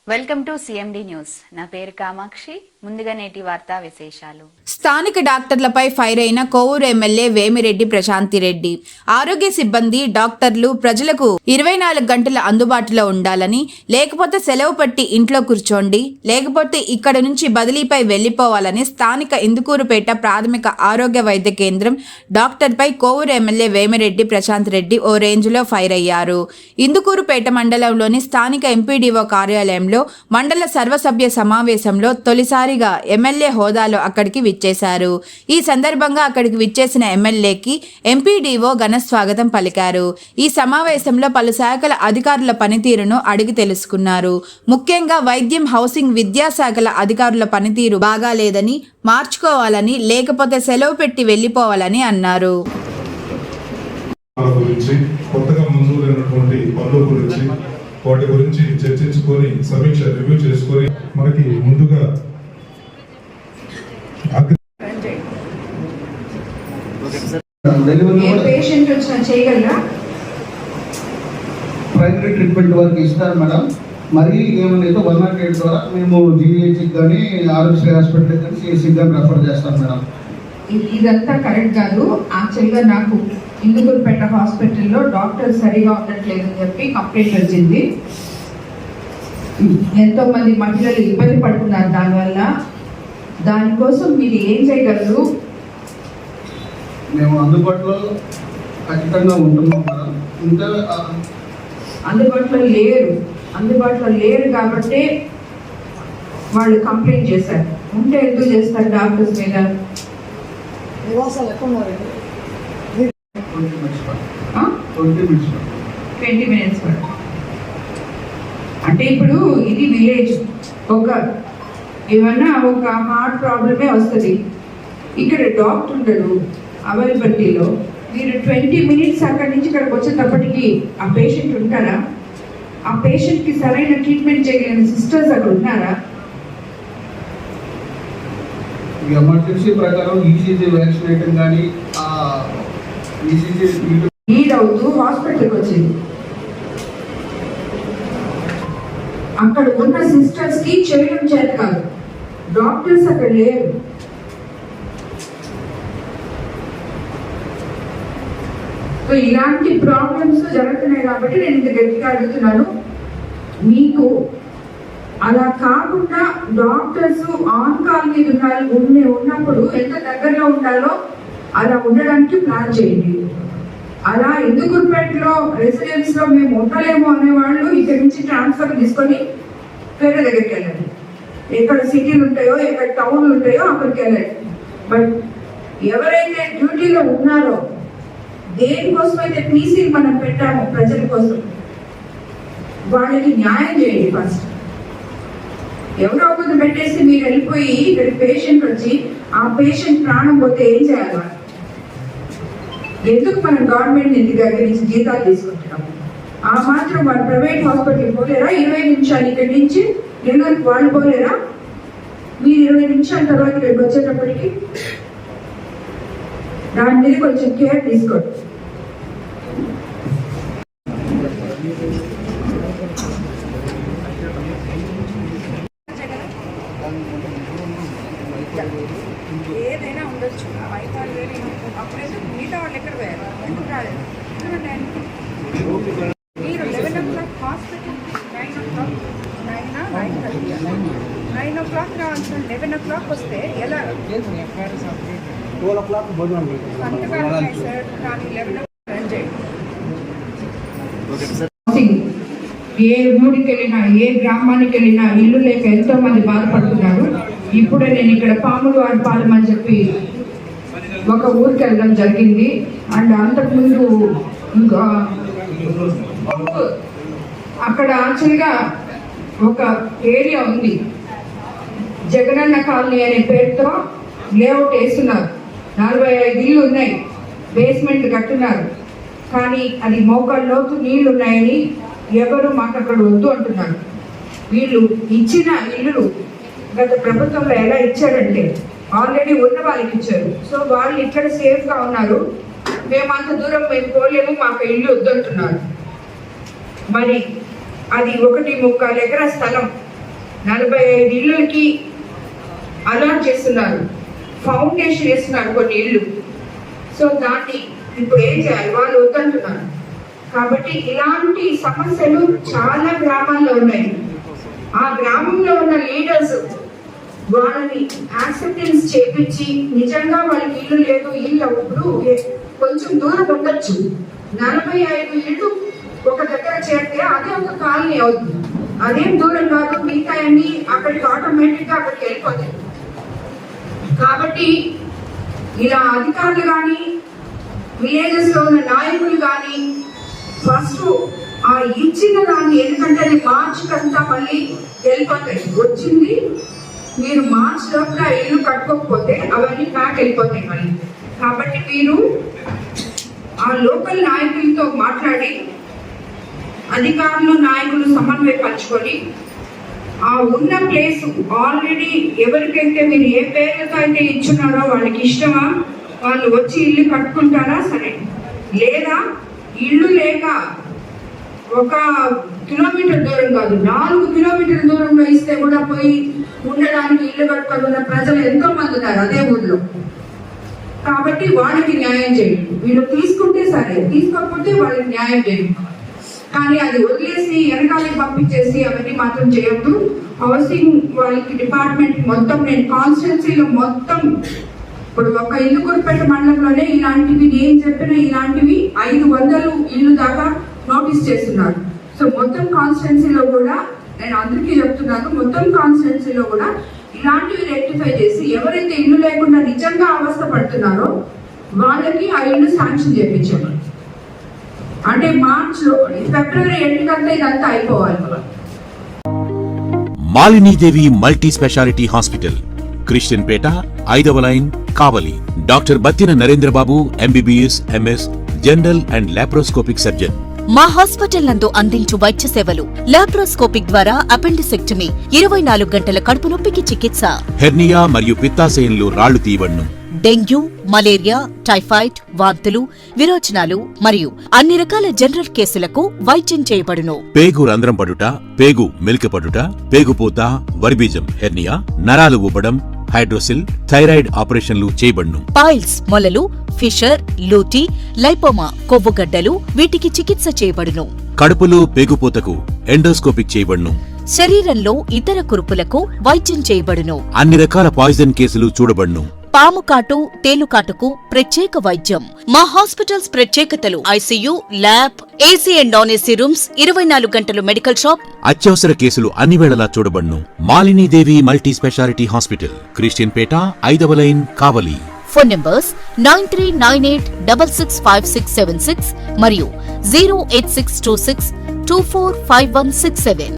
Welcome to CMD news. నా పేరు కామాక్షి. ముందుగా నేటి వార్తా విశేషాలు. స్థానిక డాక్టర్లపై ఫైర్ అయిన కోవూరు ఎమ్మెల్యే వేమిరెడ్డి ప్రశాంతిరెడ్డి. ఆరోగ్య సిబ్బంది, డాక్టర్లు ప్రజలకు 24 గంటల అందుబాటులో ఉండాలని, లేకపోతే సెలవు పట్టి ఇంట్లో కూర్చోండి, లేకపోతే ఇక్కడ నుంచి బదిలీపై వెళ్లిపోవాలని స్థానిక ఇందుకూరుపేట ప్రాథమిక ఆరోగ్య వైద్య కేంద్రం డాక్టర్పై కోవూరు ఎమ్మెల్యే వేమిరెడ్డి ప్రశాంతిరెడ్డి ఓ రేంజ్లో ఫైర్ అయ్యారు. ఇందుకూరుపేట మండలంలోని స్థానిక ఎంపీడీఓ కార్యాలయంలో మండల సర్వసభ్య సమావేశంలో తొలిసారిగా ఎమ్మెల్యే హోదాలో అక్కడికి విచ్చేశారు. ఈ సందర్భంగా అక్కడికి విచ్చేసిన ఎమ్మెల్యేకి ఎంపీడీఓ ఘన స్వాగతం పలికారు. ఈ సమావేశంలో పలు శాఖల అధికారుల పనితీరును అడిగి తెలుసుకున్నారు. ముఖ్యంగా వైద్యం, హౌసింగ్, విద్యాశాఖల అధికారుల పనితీరు బాగాలేదని, మార్చుకోవాలని, లేకపోతే సెలవు పెట్టి వెళ్లిపోవాలని అన్నారు. వాటి గురించి చర్చించుకొని సమీక్ష రివ్యూ చేసుకొని మనకి ముందుగా ప్రైమరీ ట్రీట్మెంట్ వరకు ఇస్తారు మేడం. మరి ఏమైనా 108 ద్వారా మేము జీవీహెచ్కి కానీ ఆరోగ్యశ్రీ హాస్పిటల్ కానీ సిఎస్సికి కానీ రెఫర్ చేస్తాం మేడం. ఇదంతా కరెక్ట్ కాదు. యాక్చువల్గా నాకు ఇందుకూరుపేట హాస్పిటల్లో డాక్టర్ సరిగా ఉండట్లేదని చెప్పి కంప్లైంట్ వచ్చింది. ఎంతో మంది మహిళలు ఇబ్బంది పడుతున్నారు దానివల్ల. దానికోసం మీరు ఏం చేయగలరు? మేము అందుబాటులో ఖచ్చితంగా ఉంటున్నాం మేడం. ఇంకా అందుబాటులో లేరు కాబట్టి వాళ్ళు కంప్లైంట్ చేశారు. ఉంటే ఎందుకు చేస్తారు డాక్టర్స్ మీద? 20 minutes అంటే ఇప్పుడు ఇది విలేజ్. ఏమన్నా ఒక హార్ట్ ప్రాబ్లమే వస్తుంది, ఇక్కడ డాక్టర్ ఉండడు అవైలబిలిటీలో. మీరు 20 minutes అక్కడి నుంచి ఇక్కడికి వచ్చేటప్పటికి ఆ పేషెంట్ ఉంటారా? ఆ పేషెంట్కి సరైన ట్రీట్మెంట్ చేయగలిగిన సిస్టర్స్ అక్కడ ఉన్నారా? ఎమర్జెన్సీ ప్రకారం ఈసీజీ వ్యాక్సినేషన్ కానీ నీడ్ అవుతూ హాస్పిటల్కి వచ్చింది. అక్కడ ఉన్న సిస్టర్స్ కి చేయడం చేత కాదు, డాక్టర్స్ అక్కడ లేరు. సో ఇలాంటి ప్రాబ్లమ్స్ జరుగుతున్నాయి కాబట్టి నేను ఇంత గట్టిగా అడుగుతున్నాను. మీకు అలా కాకుండా డాక్టర్స్ ఆన్ కాల్ మీద ఉన్నప్పుడు ఎంత దగ్గరలో ఉండాలో అలా ఉండడానికి ప్లాన్ చేయండి. అలా ఇందుకూరుపేటలో రెసిడెన్స్ లో మేము ఉండలేము అనేవాళ్ళు ఇక్కడి నుంచి ట్రాన్స్ఫర్ తీసుకొని వేరే దగ్గరికి వెళ్ళండి. ఎక్కడ సిటీలు ఉంటాయో, ఎక్కడ టౌన్లు ఉంటాయో అక్కడికి వెళ్ళండి. బట్ ఎవరైతే డ్యూటీలో ఉన్నారో, దేనికోసం అయితే పీసీ మనం పెట్టామో ప్రజల కోసం, వాళ్ళకి న్యాయం చేయండి. ఫస్ట్ ఎవరో ఒకరు పెట్టేసి మీరు వెళ్ళిపోయి ఇక్కడ పేషెంట్ వచ్చి ఆ పేషెంట్ ప్రాణం పోతే ఏం చేయాలి? ఎందుకు మనం గవర్నమెంట్ దగ్గర నుంచి జీతాలు తీసుకుంటున్నాం? ఆ మాత్రం వాళ్ళు ప్రైవేట్ హాస్పిటల్కి పోలేరా? 20 నిమిషాలు ఇక్కడి నుంచి నెల్లూరుకి వాళ్ళు పోలేరా? మీరు 20 నిమిషాల తర్వాత ఇక్కడికి వచ్చేటప్పటికి దాని మీద కొంచెం కేర్ తీసుకోండి. ఏదైనా ఉండొచ్చు. అప్పుడైతే మిగతా వాళ్ళు ఎక్కడ పోయారు? ఎందుకు రాలేదు? మీరు 11 o'clock హాస్పిటల్, 9 o'clock 9 o'clock రావాల్సిన 11 o'clock వస్తే ఎలా? 12 o'clock భోజనం సంతకాలు ఉన్నాయి సార్, కానీ 11 o'clock రన్ చేయండి. ఏ ఊరికి వెళ్ళినా, ఏ గ్రామానికి వెళ్ళినా ఇల్లు లేక ఎంతో మంది బాధపడుతున్నారు. ఇప్పుడే నేను ఇక్కడ పాములవారిపాలెం అని చెప్పి ఒక ఊరికి వెళ్ళడం జరిగింది. అండ్ అంతకుముందు ఇంకా అక్కడ యాక్చువల్గా ఒక ఏరియా ఉంది, జగనన్న కాలనీ అనే పేరుతో లేఅవుట్ వేస్తున్నారు. 45 ఇళ్ళు ఉన్నాయి, బేస్మెంట్ కట్టున్నారు. కానీ అది మోకాళ్ళ లోతు నీళ్లు ఉన్నాయని ఎవరు మాకు అక్కడ వద్దు అంటున్నారు. వీళ్ళు ఇచ్చిన ఇల్లు గత ప్రభుత్వంలో ఎలా ఇచ్చారంటే ఆల్రెడీ ఉన్న వాళ్ళకి ఇచ్చారు. సో వాళ్ళు ఇక్కడ సేఫ్గా ఉన్నారు. మేము అంత దూరం మేము పోలేము, మాకు ఇల్లు వద్దంటున్నారు. మరి అది 1.25 ఎకరా స్థలం 45 ఇళ్ళకి అలాట్ చేస్తున్నారు, ఫౌండేషన్ వేస్తున్నారు కొన్ని ఇళ్ళు. సో దాన్ని ఇప్పుడు ఏం చేయాలి, వాళ్ళు వద్దంటున్నారు. కాబట్టి ఇలాంటి సమస్యలు చాలా గ్రామాల్లో ఉన్నాయి. ఆ గ్రామంలో ఉన్న లీడర్స్ వాళ్ళని యాక్సెప్టెన్స్ చేపించి నిజంగా వాళ్ళకి ఇల్లు లేదు, ఇల్లు ఇప్పుడు కొంచెం దూరం ఉండొచ్చు, 45 ఇళ్ళు ఒక దగ్గర చేరితే అదే ఒక కాలనీ అవుతుంది, అదేం దూరం కాదు, మిగతా అన్ని అక్కడికి ఆటోమేటిక్గా అక్కడికి వెళ్ళిపోతాయి. కాబట్టి ఇలా అధికారులు కానీ విలేజెస్ లో ఉన్న నాయకులు కానీ ఫస్ట్ ఆ ఇచ్చిన దాన్ని, ఎందుకంటే అది మార్చికంతా మళ్ళీ వెళ్ళిపోతాయి, వచ్చింది మీరు మార్చ్ లోపల ఇల్లు కట్టుకోకపోతే అవన్నీ ప్యాక్ వెళ్ళిపోతాయి మళ్ళీ. కాబట్టి మీరు ఆ లోకల్ నాయకులతో మాట్లాడి అధికారులు నాయకులు సమన్వయపరచుకొని ఆ ఉన్న ప్లేస్ ఆల్రెడీ ఎవరికైతే మీరు ఏ పేర్లతో అయితే ఇచ్చున్నారో వాళ్ళకి ఇష్టమా, వాళ్ళు వచ్చి ఇల్లు కట్టుకుంటారా సరే, లేదా ఇల్లు లేక 1 కిలోమీటర్ దూరం కాదు 4 కిలోమీటర్ల దూరంలో ఇస్తే కూడా పోయి ఉండడానికి ఇల్లు కట్టుకున్న ప్రజలు ఎంతో మంది ఉన్నారు అదే ఊళ్ళో. కాబట్టి వాళ్ళకి న్యాయం చేయండి, వీళ్ళు తీసుకుంటే సరే, తీసుకోకపోతే వాళ్ళకి న్యాయం చేయండి. కానీ అది వదిలేసి వెనకాలకి పంపించేసి అవన్నీ మాత్రం చేయొద్దు. హౌసింగ్ వాళ్ళకి డిపార్ట్మెంట్ మొత్తం, నేను కాన్స్టిట్యున్సీలో మొత్తం ఇప్పుడు ఒక ఇందుకూరుపేట మండలంలోనే ఇలాంటివి నేను చెప్పిన ఇలాంటివి 500 ఇల్లు దాకా నోటీస్ చేస్తున్నారు. సో మొత్తం కాన్స్టిట్యున్సీలో కూడా నేను అందరికీ చెప్తున్నాను, మొత్తం కాన్స్టిట్యున్సీలో కూడా ఇలాంటివి రెక్టిఫై చేసి ఎవరైతే ఇల్లు లేకుండా నిజంగా అవస్థ పడుతున్నారో వాళ్ళకి ఆ ఇల్లు శాంక్షన్ చేయించారు. అంటే మార్చ్లో, ఫిబ్రవరి ఎండుకంతా ఇదంతా అయిపోవాలి. Malinidevi multi speciality hospital, Christian పేట, 5వ line, Kavali. Doctor Battina Narendrababu, MBBS, MS, general and laparoscopic surgeon. మా హాస్పిటల్ నందు అందించు వైద్య సేవలు: లాప్రోస్కోపిక్ ద్వారా అపెండిసెక్టమీ, 24 గంటల కడుపు నొప్పికి చికిత్స, హెర్నియా మరియు పిత్తాశయంలో రాళ్లు తీయబడును, డెంగ్యూ, మలేరియా, టైఫాయిడ్, వాంతులు, విరోచనాలు మరియు అన్ని రకాల జనరల్ కేసులకు వైద్యం చేయబడును. పేగు రంధ్రం పడుట, పేగు మెలికపడుట, పేగుపూత, వర్బీజం, హెర్నియా, నరాలు ఉబ్బడం, హైడ్రోసిల్, థైరాయిడ్ ఆపరేషన్లు చేయబడును. పైల్స్, మొలలు, ఫిషర్, లూటీ, లైపోమా, కొవ్వుగడ్డలు, వీటికి చికిత్స చేయబడును. కడుపులో పేగుపూతకు ఎండోస్కోపిక్ చేయబడును. శరీరంలో ఇతర కురుపులకు వైద్యం చేయబడును. అన్ని రకాల పాయిజన్ కేసులు చూడబడును. పాము కాటు, తేలుకాటుకు ప్రత్యేక వైద్యం. మా హాస్పిటల్స్ ప్రత్యేకతలు: ICU, lab, AC and non AC rooms, 24 గంటలు మెడికల్ షాప్. అత్యవసర కేసులు అన్ని వేళలా చూడబడును. Malinidevi multi speciality hospital, Christian పేట, 5వ లైన్, కావలి. ఫోన్ నంబర్స్ 9398665676 మరియు 08626245167.